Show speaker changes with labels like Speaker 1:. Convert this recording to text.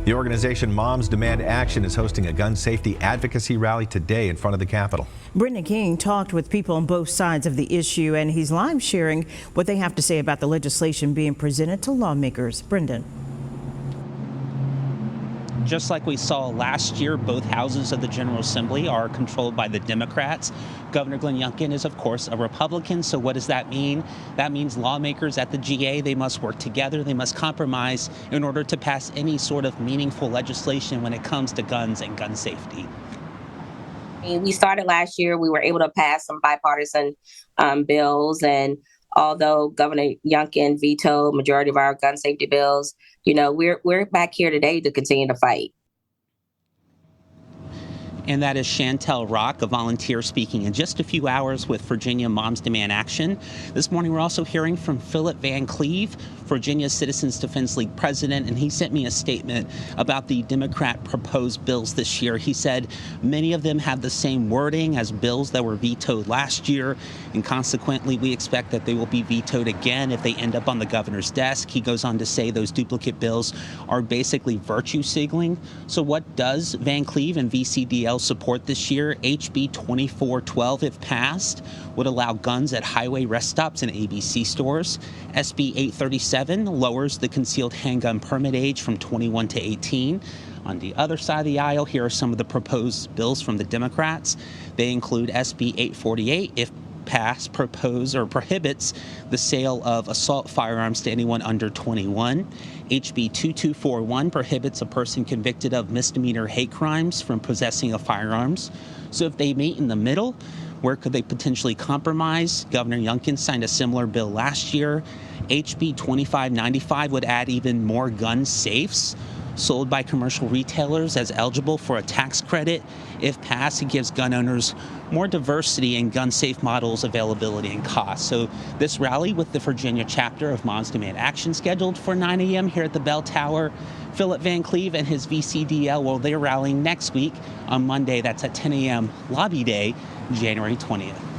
Speaker 1: The organization Moms Demand Action is hosting a gun safety advocacy rally today in front of the Capitol.
Speaker 2: Brendan King talked with people on both sides of the issue, and he's live sharing what they have to say about the legislation being presented to lawmakers. Brendan.
Speaker 3: Just like we saw last year, both houses of the General Assembly are controlled by the Democrats. Governor Glenn Youngkin is, of course, a Republican. So what does that mean? That means lawmakers at the GA, they must work together. They must compromise in order to pass any sort of meaningful legislation when it comes to guns and gun safety.
Speaker 4: We started last year. We were able to pass some bipartisan bills, and although Governor Youngkin vetoed majority of our gun safety bills, we're back here today to continue to fight.
Speaker 3: And that is Chantel Rock, a volunteer, speaking in just a few hours with Virginia Moms Demand Action. This morning, we're also hearing from Philip Van Cleave, Virginia Citizens Defense League president, and he sent me a statement about the Democrat proposed bills this year. He said many of them have the same wording as bills that were vetoed last year, and consequently, we expect that they will be vetoed again if they end up on the governor's desk. He goes on to say those duplicate bills are basically virtue signaling. So what does Van Cleave and VCDL support this year? HB 2412, if passed, would allow guns at highway rest stops and ABC stores. SB 837 lowers the concealed handgun permit age from 21 to 18. On the other side of the aisle, here are some of the proposed bills from the Democrats. They include SB 848, if passed, prohibits the sale of assault firearms to anyone under 21. HB 2241 prohibits a person convicted of misdemeanor hate crimes from possessing of firearms. So if they meet in the middle, where could they potentially compromise? Governor Youngkin signed a similar bill last year. HB 2595 would add even more gun safes sold by commercial retailers as eligible for a tax credit. If passed, it gives gun owners more diversity in gun safe models, availability, and cost. So this rally with the Virginia chapter of Moms Demand Action scheduled for 9 a.m. here at the Bell Tower. Philip Van Cleave and his VCDL, well, they're rallying next week on Monday. That's at 10 a.m. Lobby Day, January 20th.